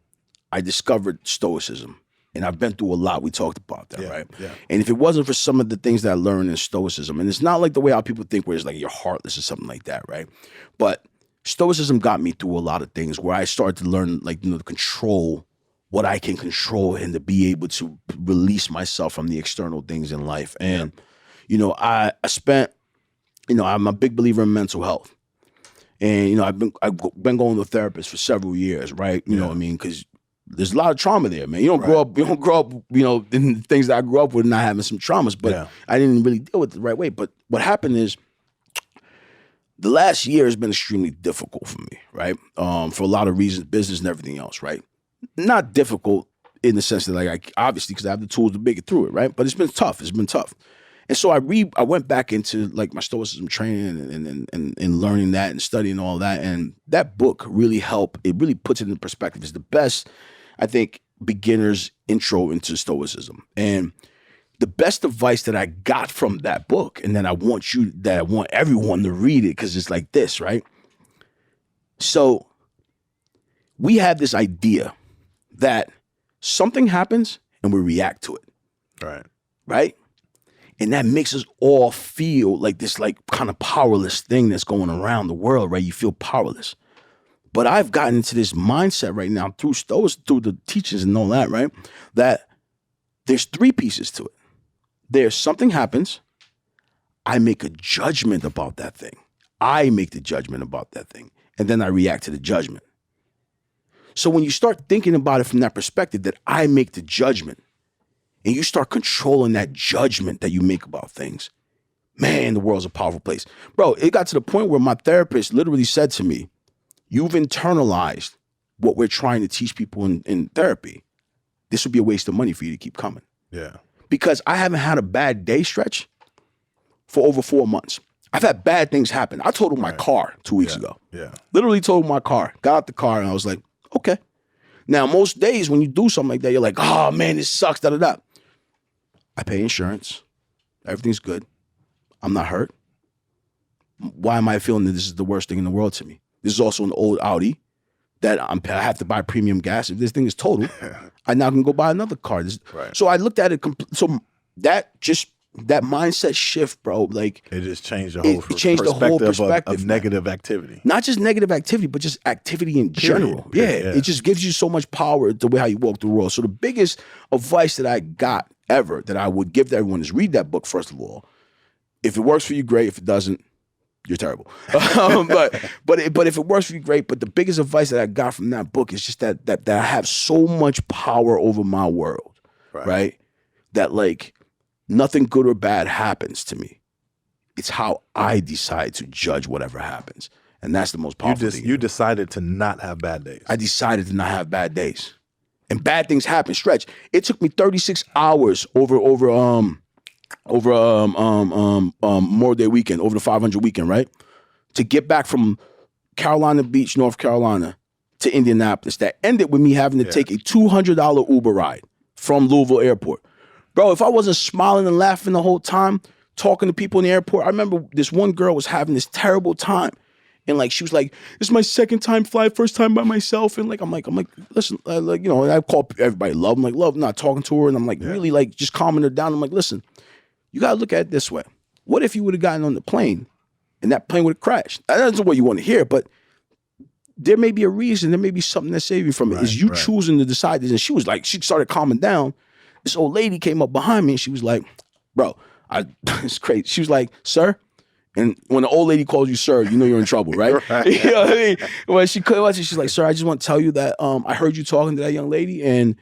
I discovered Stoicism. And I've been through a lot. We talked about that, right? Yeah. And if it wasn't for some of the things that I learned in Stoicism, and it's not like the way how people think where it's like you're heartless or something like that, right? But Stoicism got me through a lot of things where I started to learn, to control what I can control and to be able to release myself from the external things in life. And, I spent, I'm a big believer in mental health. And, I've been going to a therapist for several years, right? You know what I mean? Because there's a lot of trauma there, man. You don't grow up, in the things that I grew up with, not having some traumas, but I didn't really deal with it the right way. But what happened is the last year has been extremely difficult for me, right? For a lot of reasons, business and everything else, right? Not difficult in the sense that, I obviously, because I have the tools to make it through it, right? But it's been tough. And so I went back into my Stoicism training and learning that and studying all that. And that book really helped. It really puts it in perspective. It's the best, I think, beginner's intro into Stoicism. And the best advice that I got from that book, and then I want everyone to read it because it's like this, right? So we have this idea that something happens and we react to it. Right? And that makes us all feel like this kind of powerless thing that's going around the world, right? You feel powerless. But I've gotten into this mindset right now through the teachings and all that, right? That there's three pieces to it. There's something happens. I make a judgment about that thing. And then I react to the judgment. So when you start thinking about it from that perspective, that I make the judgment, and you start controlling that judgment that you make about things, man, the world's a powerful place. Bro, it got to the point where my therapist literally said to me, you've internalized what we're trying to teach people in therapy. This would be a waste of money for you to keep coming. Yeah. Because I haven't had a bad day stretch for over 4 months. I've had bad things happen. I totaled my car 2 weeks ago. Yeah. Literally totaled my car. Got out the car and I was like, okay. Now, most days when you do something like that, you're like, oh man, this sucks, da-da-da. I pay insurance. Everything's good. I'm not hurt. Why am I feeling that this is the worst thing in the world to me? This is also an old Audi that I have to buy premium gas. If this thing is total, I now can go buy another car. So I looked at it. So that mindset shift, bro, it just changed the whole perspective of negative activity. Not just negative activity, but just activity in general. Period. Yeah, it just gives you so much power the way how you walk the world. So the biggest advice that I got ever that I would give to everyone is read that book, first of all. If it works for you, great. If it doesn't, you're terrible. But if it works for you, great. But the biggest advice that I got from that book is just that I have so much power over my world, right? That nothing good or bad happens to me. It's how I decide to judge whatever happens. And that's the most powerful thing. You decided to not have bad days. I decided to not have bad days. And bad things happen. Stretch. It took me 36 hours over Memorial Day weekend, over the 500 weekend, right? To get back from Carolina Beach, North Carolina to Indianapolis. That ended with me having to take a $200 Uber ride from Louisville Airport. Bro, if I wasn't smiling and laughing the whole time, talking to people in the airport, I remember this one girl was having this terrible time. And like, she was like, "This is my second time flying, first time by myself." And like, I'm like, listen, like, you know, and I call everybody Love. I'm like, Love, not talking to her. And I'm like, really like just calming her down. I'm like, listen, you got to look at it this way. What if you would have gotten on the plane and that plane would have crashed? That's what you want to hear, but there may be a reason. There may be something that saved you from it. Is you choosing to decide this? And she was like, she started calming down. This old lady came up behind me and she was like, bro, it's crazy. She was like, "Sir." And when the old lady calls you sir, you know you're in trouble, right? You know what I mean? When she came up, she's like, "Sir, I just want to tell you that I heard you talking to that young lady and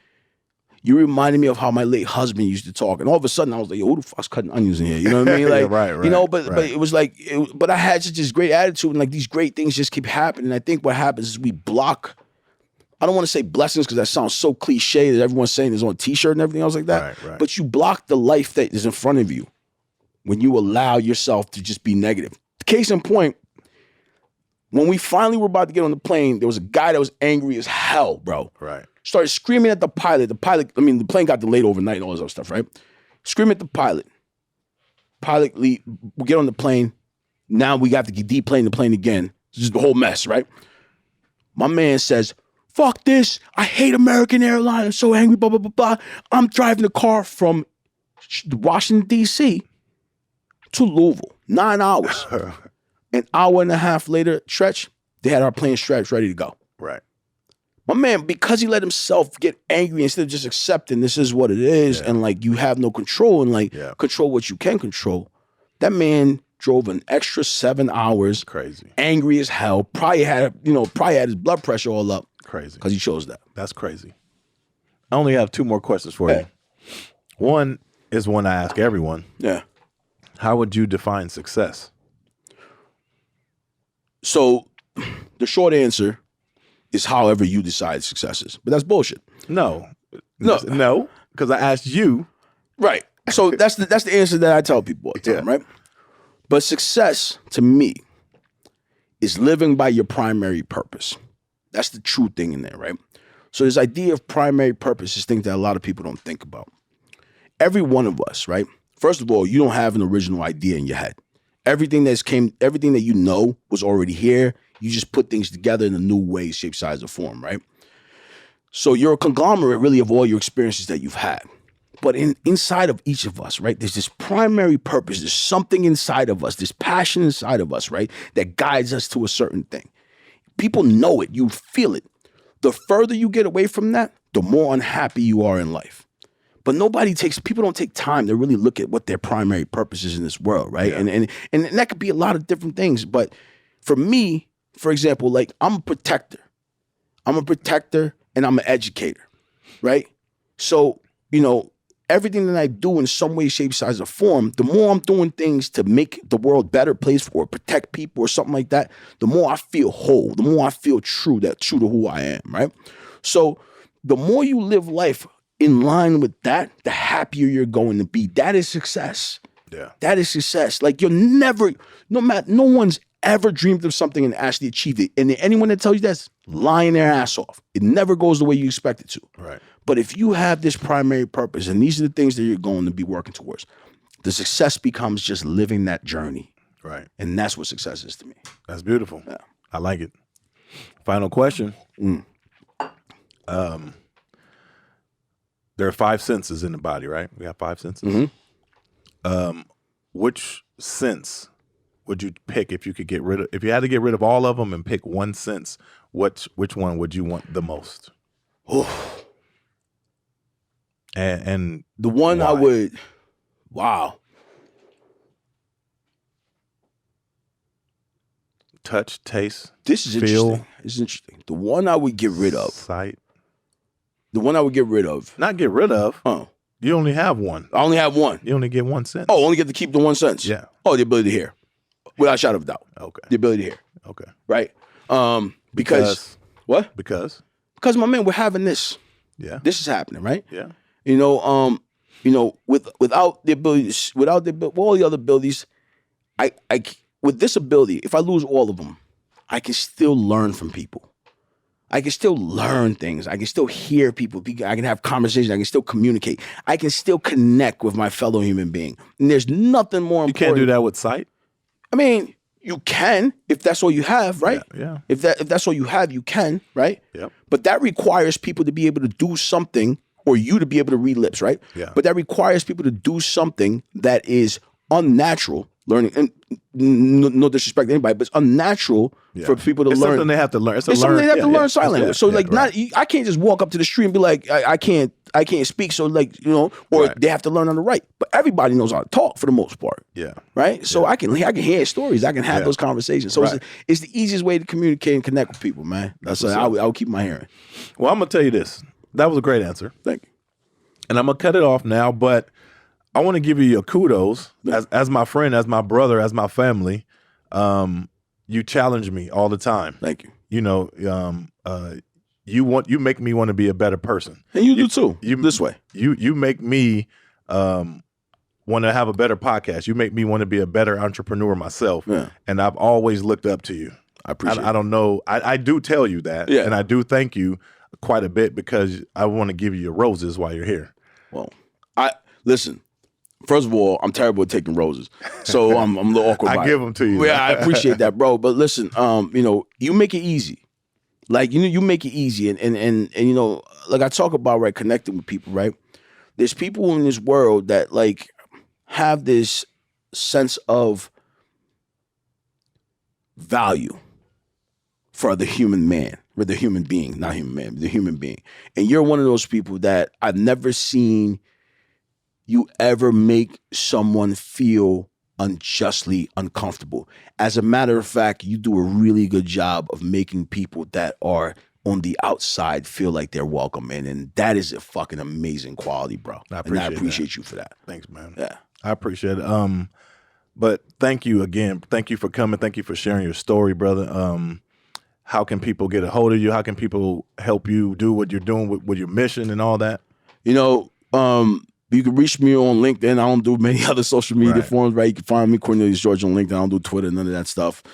you reminded me of how my late husband used to talk." And all of a sudden I was like, "Yo, who the fuck's cutting onions in here?" You know what I mean? Like, right, you know, but it was like, but I had such this great attitude and like these great things just keep happening. And I think what happens is we block, I don't want to say blessings because that sounds so cliche that everyone's saying is on a t-shirt and everything else like that. Right. But you block the life that is in front of you when you allow yourself to just be negative. Case in point, when we finally were about to get on the plane, there was a guy that was angry as hell, bro. Right. Started screaming at the pilot. The pilot, I mean, the plane got delayed overnight and all this other stuff, right? Screaming at the pilot. Pilot, we get on the plane. Now we got to deplane the plane again. This is the whole mess, right? My man says, "Fuck this. I hate American Airlines. I'm so angry, blah, blah, blah, blah." I'm driving the car from Washington, D.C. to Louisville. 9 hours. An hour and a half later, stretch, they had our plane stretch ready to go. Right. My man, because he let himself get angry instead of just accepting this is what it is and like you have no control and like control what you can control, that man drove an extra 7 hours. Crazy. Angry as hell. Probably had his blood pressure all up. Crazy. Because he chose that. That's crazy. I only have 2 more questions for you. One is one I ask everyone. Yeah. How would you define success? So the short answer is however you decide success is. But that's bullshit. No, because I asked you. Right. So that's the answer that I tell people all the time, right? But success to me is living by your primary purpose. That's the true thing in there, right? So this idea of primary purpose is thing that a lot of people don't think about. Every one of us, right? First of all, you don't have an original idea in your head. Everything that you know was already here. You just put things together in a new way, shape, size, or form, right? So you're a conglomerate really of all your experiences that you've had. But inside of each of us, right, there's this primary purpose. There's something inside of us, this passion inside of us, right, that guides us to a certain thing. People know it. You feel it. The further you get away from that, the more unhappy you are in life. But people don't take time to really look at what their primary purpose is in this world, right? Yeah. And that could be a lot of different things. But for me, for example, like I'm a protector. I'm a protector and I'm an educator, right? So, you know, everything that I do in some way, shape, size, or form, the more I'm doing things to make the world a better place or protect people or something like that, the more I feel whole, the more I feel true to who I am, right? So the more you live life in line with that, the happier you're going to be. That is success. Yeah. That is success. Like no one's ever dreamed of something and actually achieved it. And anyone that tells you that's lying their ass off. It never goes the way you expect it to. Right. But if you have this primary purpose and these are the things that you're going to be working towards, the success becomes just living that journey. Right. And that's what success is to me. That's beautiful. Yeah. I like it. Final question. There are 5 senses in the body, right? We have 5 senses. Mm-hmm. Which sense would you pick if you had to get rid of all of them and pick one sense? Which one would you want the most? And the one why? I would, wow. Touch, taste, this is feel. Interesting. This is interesting. The one I would get rid of. Sight. The one I would get rid of. Not get rid of. Oh. You only have one. I only have one. You only get 1 sense. Oh, only get to keep the 1 sense? Yeah. Oh, the ability to hear. Without a shadow of a doubt. Okay. The ability to hear. Okay. Right? Because what? Because my man, we're having this. Yeah. This is happening, right? Yeah. Without the abilities, with all the other abilities, I with this ability, if I lose all of them, I can still learn from people. I can still learn things. I can still hear people. I can have conversations. I can still communicate. I can still connect with my fellow human being. And there's nothing more important. You can't do that with sight? I mean, you can if that's all you have, right? Yeah. If that's all you have, you can, right? Yep. But that requires people to be able to do something, or you to be able to read lips, right? Yeah. But that requires people to do something that is unnatural. Learning, and no disrespect to anybody, but it's unnatural for people to it's learn. Something they have to learn. It's something they have to learn sign language. So like, right. I can't just walk up to the street and be like, I can't speak. So like, or right. they have to learn how to write. But everybody knows how to talk for the most part. Yeah. Right. So I can hear stories. I can have those conversations. So right. it's the easiest way to communicate and connect with people, man. That's I would keep my hearing. Well, I'm gonna tell you this. That was a great answer. Thank you. And I'm gonna cut it off now, but I want to give you your kudos as my friend, as my brother, as my family. You challenge me all the time. Thank you. You know, you make me want to be a better person, and you do too. This way, you make me want to have a better podcast. You make me want to be a better entrepreneur myself. Yeah. And I've always looked up to you. I appreciate. I don't know. I do tell you that, and I do thank you quite a bit because I want to give you your roses while you're here. Well, listen. First of all, I'm terrible at taking roses, so I'm a little awkward. I give them to you. Yeah, I appreciate that, bro. But listen, you make it easy. Like you make it easy, and like I talk about, right, connecting with people, right? There's people in this world that like have this sense of value for the human man, or the human being, not human man, the human being, and you're one of those people that I've never seen you ever make someone feel unjustly uncomfortable. As a matter of fact, you do a really good job of making people that are on the outside feel like they're welcome in, and that is a fucking amazing quality, bro. I appreciate you for that. Thanks, man. Yeah, I appreciate it. But thank you again. Thank you for coming. Thank you for sharing your story, brother. How can people get a hold of you? How can people help you do what you're doing with your mission and all that? You can reach me on LinkedIn. I don't do many other social media forums, right? You can find me, Cornelius George, on LinkedIn. I don't do Twitter, none of that stuff.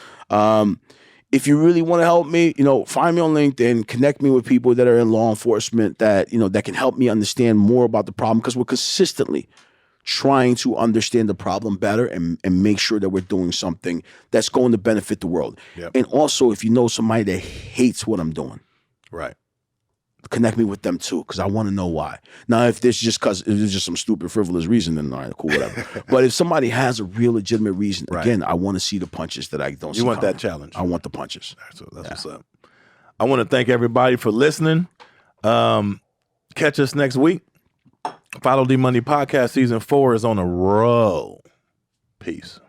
If you really want to help me, find me on LinkedIn, connect me with people that are in law enforcement that can help me understand more about the problem, because we're consistently trying to understand the problem better and make sure that we're doing something that's going to benefit the world. Yep. And also, if you know somebody that hates what I'm doing, right, connect me with them too, because I want to know why. Now, if this just because it's just some stupid, frivolous reason, then all right, cool, whatever. But if somebody has a real legitimate reason, again, I want to see the punches that I don't see. You want coming. that challenge. I want the punches. That's what's up. I want to thank everybody for listening. Catch us next week. Follow D Money Podcast Season 4 is on a roll. Peace.